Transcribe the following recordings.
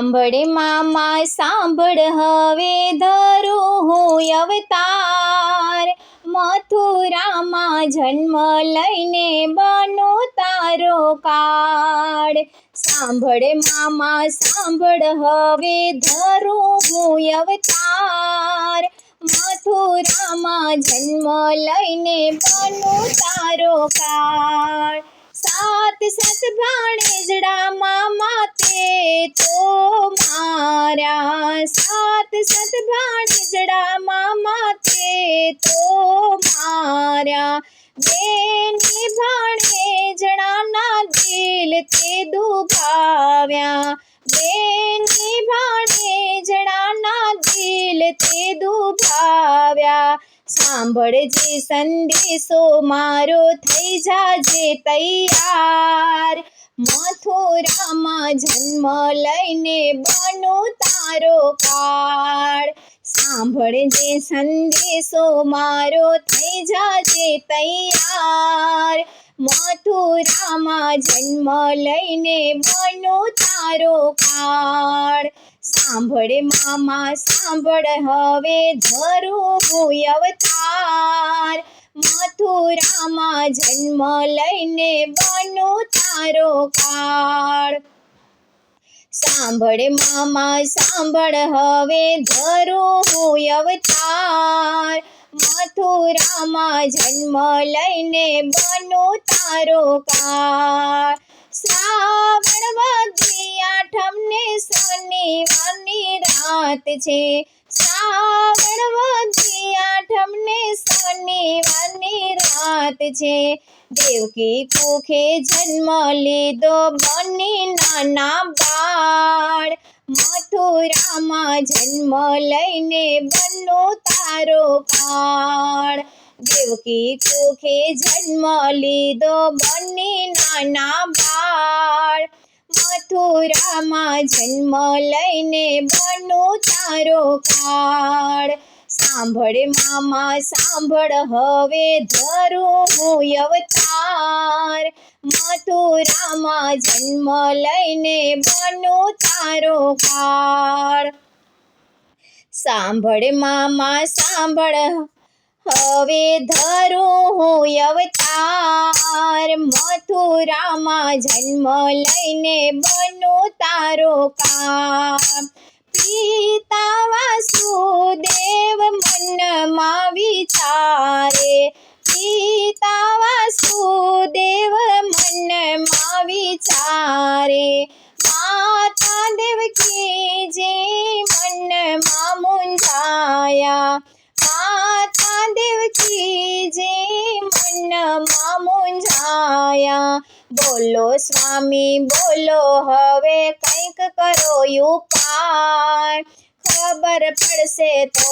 સાંભળે મામા સાંભળ હવે ધરું હું અવતાર, મથુરામાં જન્મ લઈને બનું તારો કાળ. સાંભળે મામા સાંભળ હવે ધરું હું અવતાર, મથુરામાં જન્મ લઈને બનું તારો કાળ. સાત સાત ભાણેજડા મામા તે તો મારા, સાત સાત ભાણેજડા મામા તે તો મારા. બેની ભાણેજડાના દિલ તે દુભાવ્યા, બેની ભાણેજડાના દિલ તે દુભાવ્યા. સાંભળજે સંદેશો મારો થઈ જાજે તૈયાર, મથુરામાં જન્મ લઈને બનું તારો કાળ. સાંભળજે સંદેશો મારો થઈ જાજે તૈયાર, મથુરામાં જન્મ લઈને બનું તારો કાળ. સાંભળે મામા સાંભળ હવે ધરું હું અવતાર, મથુરામાં જન્મ લઈને બનું તારો કાળ. સાંભળે મામા સાંભળ હવે ધરું હું અવતાર, મથુરામાં જન્મ લઈને બનું તારો કાળ. શ્રાવણ વધી આઠમને શનિવારની રાત છે, શ્રાવણ વધી આઠમને શનિવારની રાત છે. દેવકી કુખે જન્મ લીધો બની નાના બાળ, મથુરામાં જન્મ લઈને બનું તારો કાળ. દેવકી કુખે જન્મ લીધો બની નાના બાળ, મથુરામાં જન્મ લઈને બનું તારો કાળ. સાંભળે મામા સાંભળ હવે ધરું હું અવતાર, મથુરામાં જન્મ લઈને બનું તારો કાળ. સાંભળે મામા સાંભળ હવે ધરું હું અવતાર, મથુરામાં જન્મ લઈને બનું તારો કાળ. પિતા વાસુદેવ મનમાં વિચારે, પિતા વાસુદેવ મનમાં વિચારે. માતા દેવકીજી મનમાં મૂંઝાયા, માતા દેવકીજી મનમાં મૂંઝાયા. બોલો સ્વામી બોલો હવે કંઈક કરો ઉપાય, ખબર પડશે તો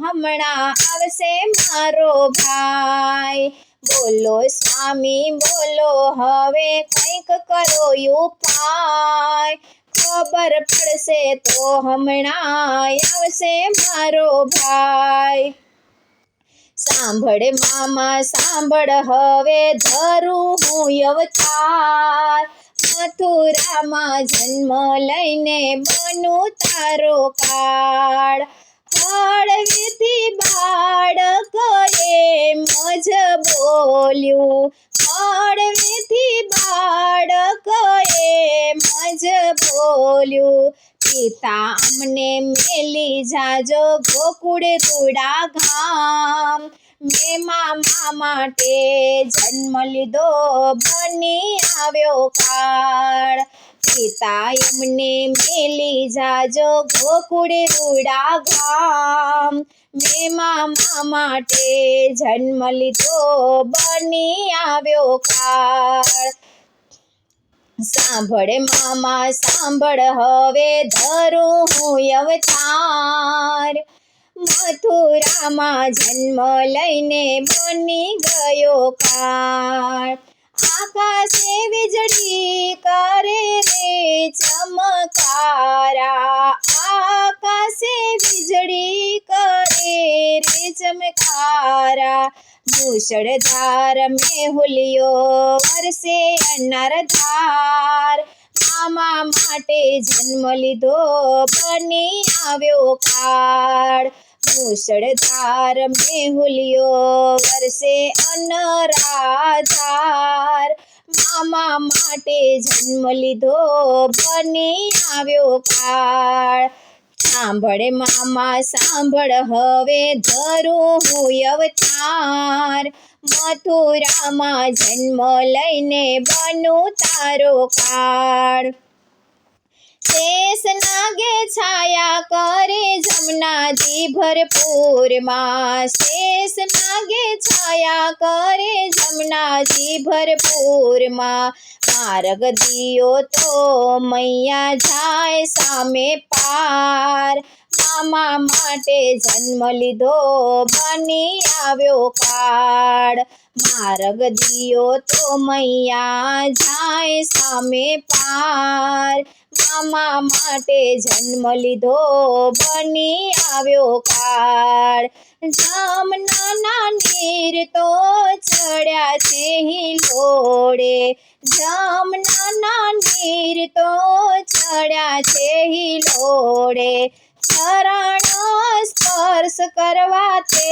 હમણાં આવશે મારો ભાઈ. બોલો સ્વામી બોલો હવે કંઈક કરો ઉપાય, ખબર પડશે તો હમણાં આવશે મારો ભાઈ. સાંભળે મામા સાંભળ હવે ધરું હું અવતાર, મથુરામાં જન્મ લઈને બનું તારો કાળ. હળવેથી બાળકોએ મજ બોલ્યું, હળવેથી બાળકોએ મજ બોલ્યું. પિતા અમને મેલી જાજો ગોકુળ રૂડા ગામ, મેં મામા માટે જન્મ લીધો બની આવ્યો કાળ. પિતા એમને મેલી જાજો ગોકુળ રૂડા ગામ, મેં મામા માટે જન્મ લીધો બની આવ્યો કાળ. સાંભળે મામા સાંભળ હવે ધરું હું અવતાર, મથુરામાં જન્મ લઈને બની ગયો કાળ. આકાશે વીજળી કરે રે ચમકારા, આકાશે વીજળી કરે રે ચમકારા. મૂષળધાર મેહુલિયો વરસે અનરધાર, મામા માટે જન્મ લીધો બની આવ્યો કાળ મુસળધાર મેહુલિયો વરસે અનરાધાર મામા માટે જન્મ લીધો બની આવ્યો કાળ સાંભળે મામા સાંભળ હવે ધરું હું અવતાર મથુરામાં જન્મ લઈને બનું તારો કાળ શેષ નાગે છાયા કરે જમનાજી ભરપૂરમાં શેષ નાગે છાયા કરે જમનાજી ભરપૂરમાં માર્ગ દિયો તો મૈયા જાય સામે પાર મામા માટે જન્મ લીધો બની આવ્યો કાળ માર્ગ દિયો તો મૈયા જાય સામે પાર મામા માટે જન્મ લીધો બની આવ્યો કાળ જમનાના નીર તો ચડ્યા છે હિલોડે જમનાના નીર તો ચડ્યા છે હિલોડે ચરણ સ્પર્શ કરવા તે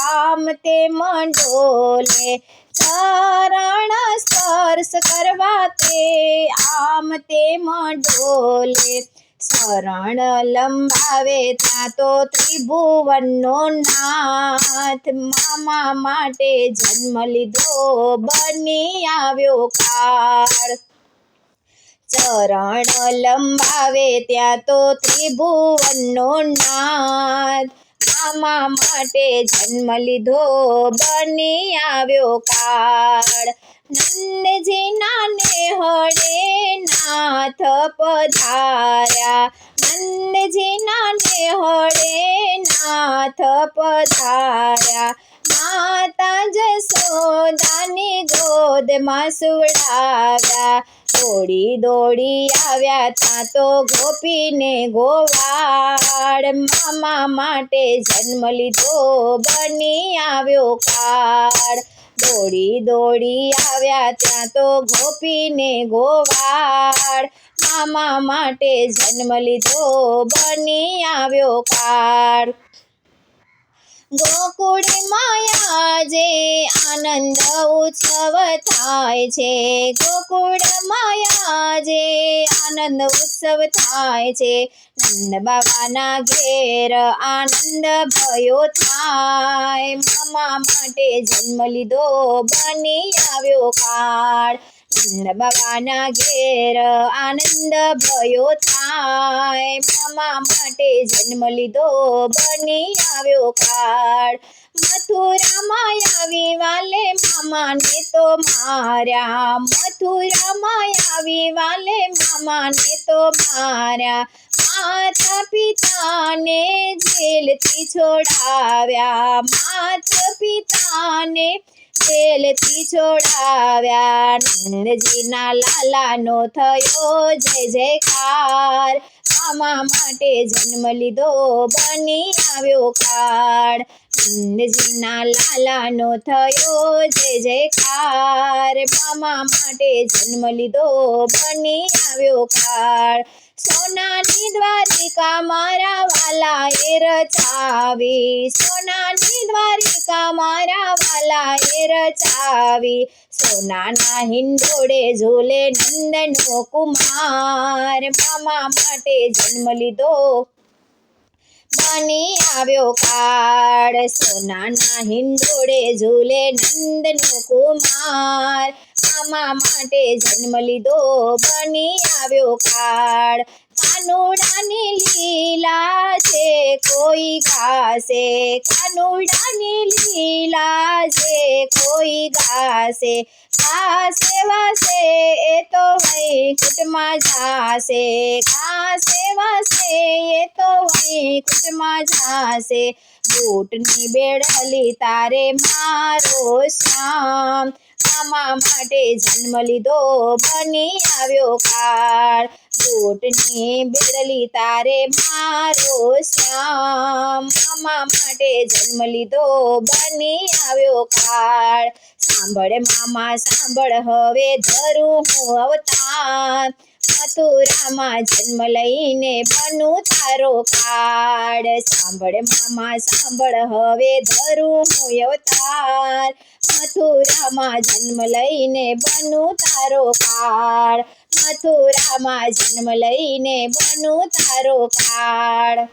આમ તે મંડોલે ચરણ સ્પર્શ કરવા તે આમ તે મંડોલે શરણ લંબાવે ત્યાં તો ત્રિભુવનનો નાથ મામા માટે જન્મ લીધો બની આવ્યો કાળ ચરણ લંબાવે ત્યાં તો ત્રિભુવનનો નાથ મામા માટે જન્મ લીધો બની આવ્યો કાળ નંદજીના નેહળે નાથ પધાર્યા નંદજીના નેહળે નાથ પધાર્યા માતા જશોદાની ગોદમાં સુવડાવ્યા દોડી દોડી આવ્યા ત્યાં તો ગોપીને ગોવાળ મામા માટે જન્મ લીધો બની આવ્યો કાળ દોડી દોડી આવ્યા ત્યાં તો ગોપીને ગોવાળ મામા માટે જન્મ લીધો બની આવ્યો કાળ ગોકુળમાં આજે આનંદ ઉત્સવ થાય છે ગોકુળમાં આજે આનંદ ઉત્સવ થાય છે નંદ બાબાના ઘેર આનંદ ભયો થાય મામા માટે જન્મ લીધો બની આવ્યો કાળ નંદ બાબાના ઘેર આનંદ ભયો થાય મામા માટે જન્મ લીધો બની આવ્યો કાળ મથુરામાં આવી વાલે મામાને તો માર્યા મથુરામાં આવી વાલે મામાને તો માર્યા માતા પિતાને જેલથી છોડાવ્યા માતા પિતાને જેલથી છોડાવ્યા નંદજીના લાલાનો થયો જય જયકાર મામા માટે જન્મ લીધો બની આવ્યો કાળ નંદજીના લાલાનો થયો જય જયકાર મામા માટે જન્મ લીધો બની આવ્યો કાળ સોનાની દ્વારિકા મારા વાલાએ રચાવી સોનાની દ્વારિકા મારા વાલાએ રચાવી સોનાના હિંડોળે ઝૂલે નંદનો કુમાર મામા માટે જન્મ લીધો બની આવ્યો કાળ સોનાના હિંડોળે ઝૂલે નંદનો કુમાર મામા માટે જન્મ લીધો બની આવ્યો કાળ કાનુડાની લીલા છે કોઈ ગાશે કાનુડાની લીલા છે કોઈ ગાશે ગાશે વાસે એ તો વૈકુંઠમાં જાશે ગાશે વાસે એ તો વૈકુંઠમાં જાશે બૂટની બેડલી તારે મારો શ્યામ મામા માટે જન્મ લીધો બની આવ્યો કાળ બૂટની બેડલી તારે મારો શ્યામ મામા માટે જન્મ લીધો બની આવ્યો કાળ સાંભળ મામા સાંભળ હવે ધરું હું અવતાર મથુરામાં જન્મ લઈને બનું તારો કાળ સાંભળ મામા સાંભળ હવે ધરું હું અવતાર મથુરામાં જન્મ લઈને બનું તારો કાળ મથુરામાં જન્મ લઈને બનું તારો કાળ